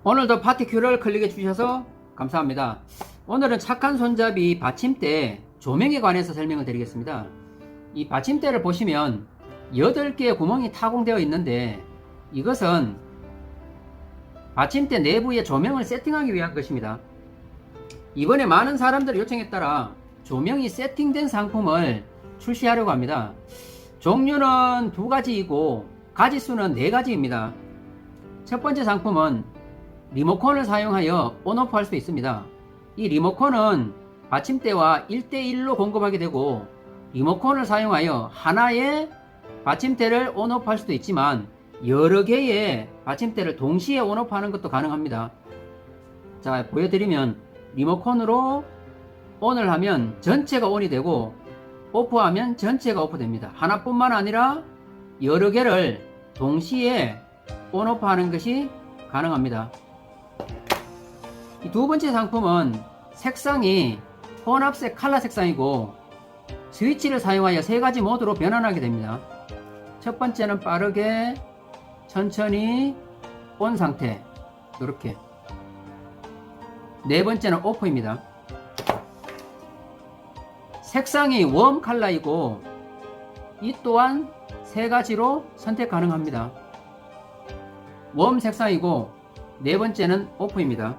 오늘도 파티큐를 클릭해 주셔서 감사합니다. 오늘은 착한 손잡이 받침대 조명에 관해서 설명을 드리겠습니다. 이 받침대를 보시면 8개의 구멍이 타공되어 있는데 이것은 받침대 내부의 조명을 세팅하기 위한 것입니다. 이번에 많은 사람들의 요청에 따라 조명이 세팅된 상품을 출시하려고 합니다. 종류는 2가지이고 가지수는 4가지입니다. 첫 번째 상품은 리모컨을 사용하여 온오프 할 수 있습니다. 이 리모컨은 받침대와 1대1로 공급하게 되고 리모컨을 사용하여 하나의 받침대를 온오프 할 수도 있지만 여러 개의 받침대를 동시에 온오프 하는 것도 가능합니다. 자, 보여드리면 리모컨으로 ON을 하면 전체가 ON이 되고 오프하면 전체가 오프됩니다. 하나뿐만 아니라 여러 개를 동시에 온오프 하는 것이 가능합니다. 이 2번째 상품은 색상이 혼합색 칼라 색상이고 스위치를 사용하여 3가지 모드로 변환하게 됩니다. 첫 번째는 빠르게 천천히 ON 상태, 이렇게. 네 번째는 오프입니다. 색상이 웜 칼라이고 이 또한 3가지로 선택 가능합니다. 웜 색상이고 네 번째는 오프입니다.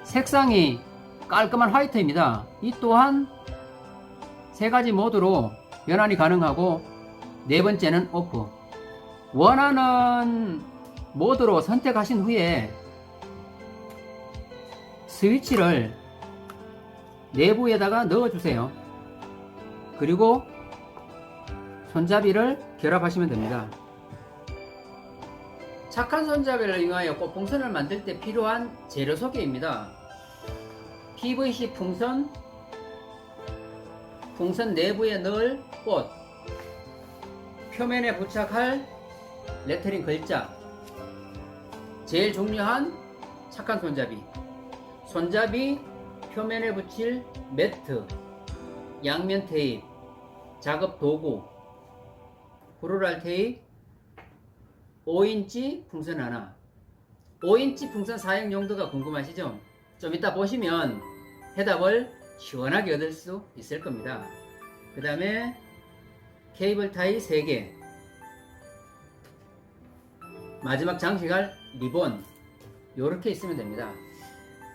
색상이 깔끔한 화이트입니다. 이 또한 3가지 모드로 변환이 가능하고 네 번째는 오프. 원하는 모드로 선택하신 후에 스위치를 내부에다가 넣어주세요. 그리고 손잡이를 결합하시면 됩니다. 착한 손잡이를 이용하여 꽃풍선을 만들 때 필요한 재료 소개입니다. PVC 풍선, 풍선 내부에 넣을 꽃, 표면에 부착할 레터링 글자, 제일 중요한 착한 손잡이, 손잡이 표면에 붙일 매트, 양면 테이프, 작업 도구, 브루랄 테이프, 5인치 풍선 하나. 5인치 풍선 사용 용도가 궁금하시죠? 좀 이따 보시면 해답을 시원하게 얻을 수 있을 겁니다. 그 다음에 케이블 타이 3개, 마지막 장식할 리본, 요렇게 있으면 됩니다.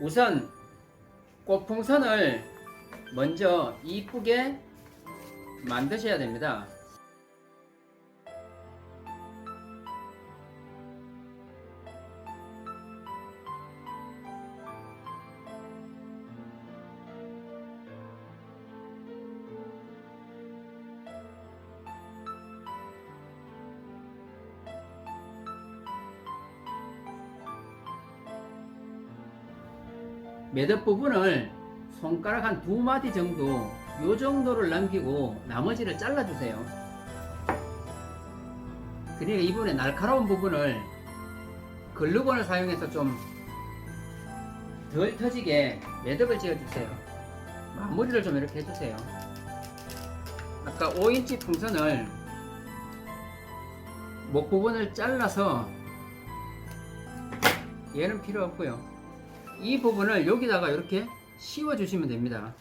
우선 꽃풍선을 먼저 이쁘게 만드셔야 됩니다. 매듭 부분을 손가락 한 2마디 정도, 요 정도를 남기고 나머지를 잘라주세요. 그러니까 이 부분에 날카로운 부분을 글루건을 사용해서 좀 덜 터지게 매듭을 지어주세요. 마무리를 좀 이렇게 해주세요. 아까 5인치 풍선을 목 부분을 잘라서 얘는 필요 없고요. 이 부분을 여기다가 이렇게 씌워 주시면 됩니다.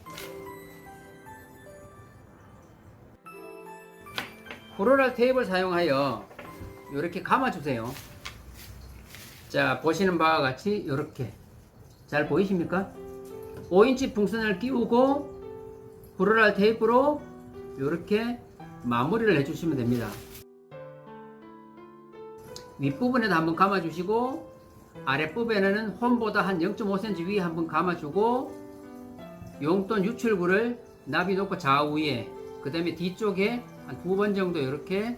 프로랄 테이프를 사용하여 이렇게 감아 주세요. 자, 보시는 바와 같이 이렇게 잘 보이십니까? 5인치 풍선을 끼우고 프로랄 테이프로 이렇게 마무리를 해 주시면 됩니다. 윗부분에도 한번 감아 주시고 아랫부분에는 홈보다 한 0.5cm 위에 한번 감아주고 용돈 유출구를 나비 놓고 좌우에, 그 다음에 뒤쪽에 한 2번 정도 이렇게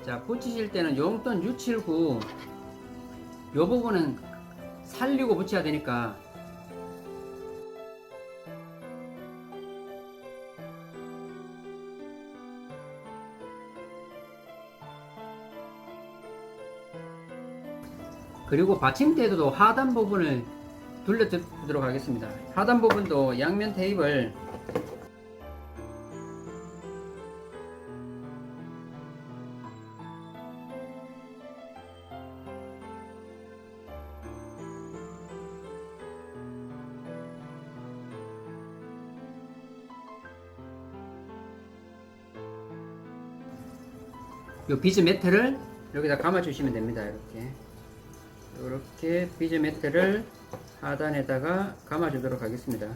자, 붙이실 때는 용돈 유출구 요 부분은 살리고 붙여야 되니까 그리고 받침대도 하단 부분을 둘러주도록 하겠습니다. 하단 부분도 양면 테이프를 요 비즈 매트를 여기다 감아 주시면 됩니다. 이렇게 비즈 매트를 하단에다가 감아 주도록 하겠습니다.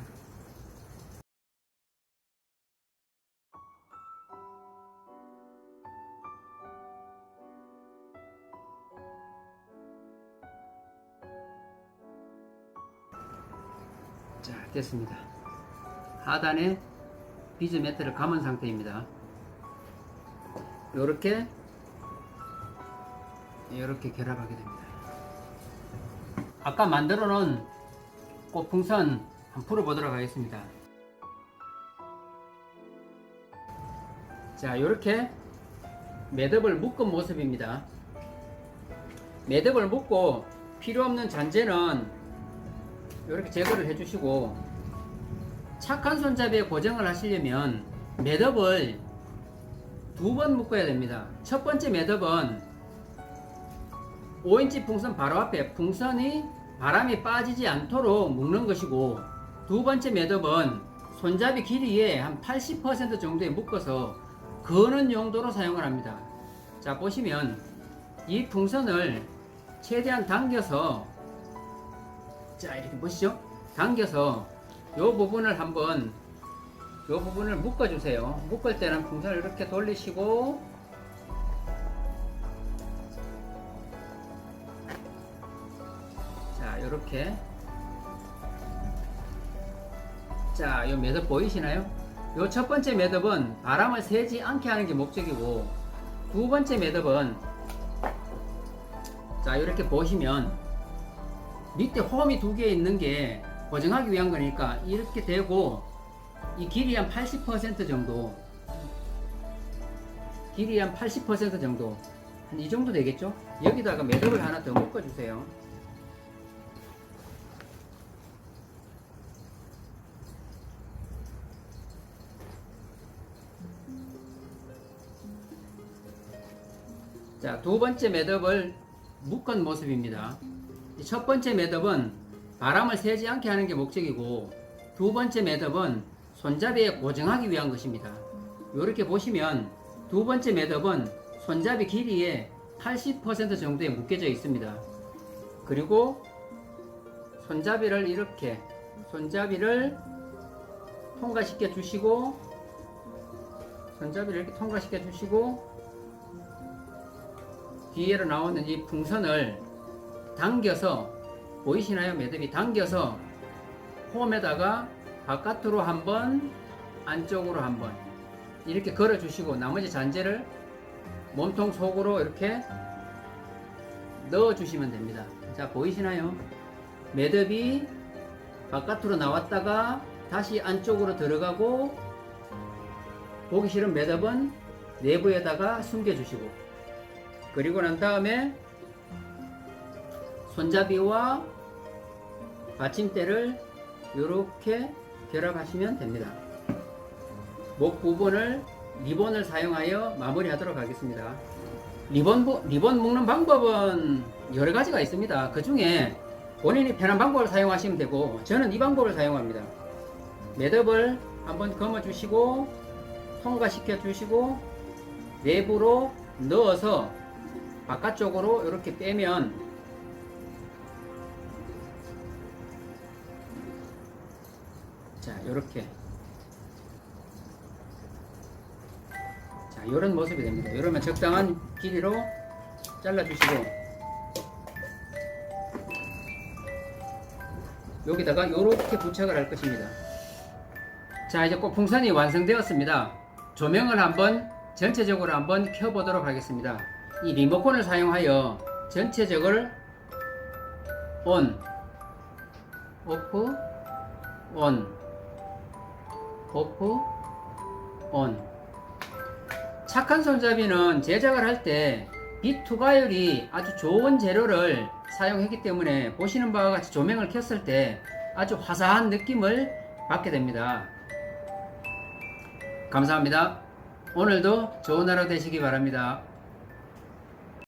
자, 됐습니다. 하단에 비즈 매트를 감은 상태입니다. 이렇게 결합하게 됩니다. 아까 만들어 놓은 꽃풍선 한번 풀어 보도록 하겠습니다. 자, 이렇게 매듭을 묶은 모습입니다. 매듭을 묶고 필요 없는 잔재는 이렇게 제거를 해 주시고, 착한 손잡이에 고정을 하시려면 매듭을 2번 묶어야 됩니다. 첫 번째 매듭은 5인치 풍선 바로 앞에 풍선이 바람이 빠지지 않도록 묶는 것이고, 두 번째 매듭은 손잡이 길이에 한 80% 정도에 묶어서 거는 용도로 사용을 합니다. 자, 보시면 이 풍선을 최대한 당겨서, 자, 이렇게 보시죠. 당겨서 요 부분을 묶어 주세요. 묶을 때는 풍선을 이렇게 돌리시고, 자, 요렇게. 자, 요 매듭 보이시나요? 요 첫 번째 매듭은 바람을 새지 않게 하는 게 목적이고, 두 번째 매듭은, 자, 이렇게 보시면 밑에 홈이 2개 있는 게 고정하기 위한 거니까 이렇게 되고, 이 길이 한 80% 정도, 길이 한 80% 정도, 한 이 정도 되겠죠? 여기다가 매듭을 하나 더 묶어 주세요. 자, 두 번째 매듭을 묶은 모습입니다. 첫 번째 매듭은 바람을 새지 않게 하는 게 목적이고, 두 번째 매듭은 손잡이에 고정하기 위한 것입니다. 이렇게 보시면 두 번째 매듭은 손잡이 길이의 80% 정도에 묶여져 있습니다. 그리고 손잡이를 이렇게 통과시켜 주시고, 뒤에로 나오는 이 풍선을 당겨서, 보이시나요? 매듭이 당겨서 홈에다가 바깥으로 한번, 안쪽으로 한번 이렇게 걸어 주시고, 나머지 잔재를 몸통 속으로 이렇게 넣어 주시면 됩니다. 자, 보이시나요? 매듭이 바깥으로 나왔다가 다시 안쪽으로 들어가고, 보기 싫은 매듭은 내부에다가 숨겨 주시고, 그리고 난 다음에 손잡이와 받침대를 이렇게 결합하시면 됩니다. 목 부분을 리본을 사용하여 마무리하도록 하겠습니다. 리본 묶는 방법은 여러 가지가 있습니다. 그 중에 본인이 편한 방법을 사용하시면 되고, 저는 이 방법을 사용합니다. 매듭을 한번 감아 주시고, 통과시켜 주시고, 내부로 넣어서 바깥쪽으로 이렇게 빼면, 자, 이렇게, 자, 이런 모습이 됩니다. 이러면 적당한 길이로 잘라 주시고, 여기다가 이렇게 부착을 할 것입니다. 자, 이제 꽃풍선이 완성되었습니다. 조명을 전체적으로 한번 켜보도록 하겠습니다. 이 리모컨을 사용하여 전체적으로 ON, OFF, ON, OFF, ON. 착한 손잡이는 제작을 할 때 빛 투과율이 아주 좋은 재료를 사용했기 때문에 보시는 바와 같이 조명을 켰을 때 아주 화사한 느낌을 받게 됩니다. 감사합니다. 오늘도 좋은 하루 되시기 바랍니다.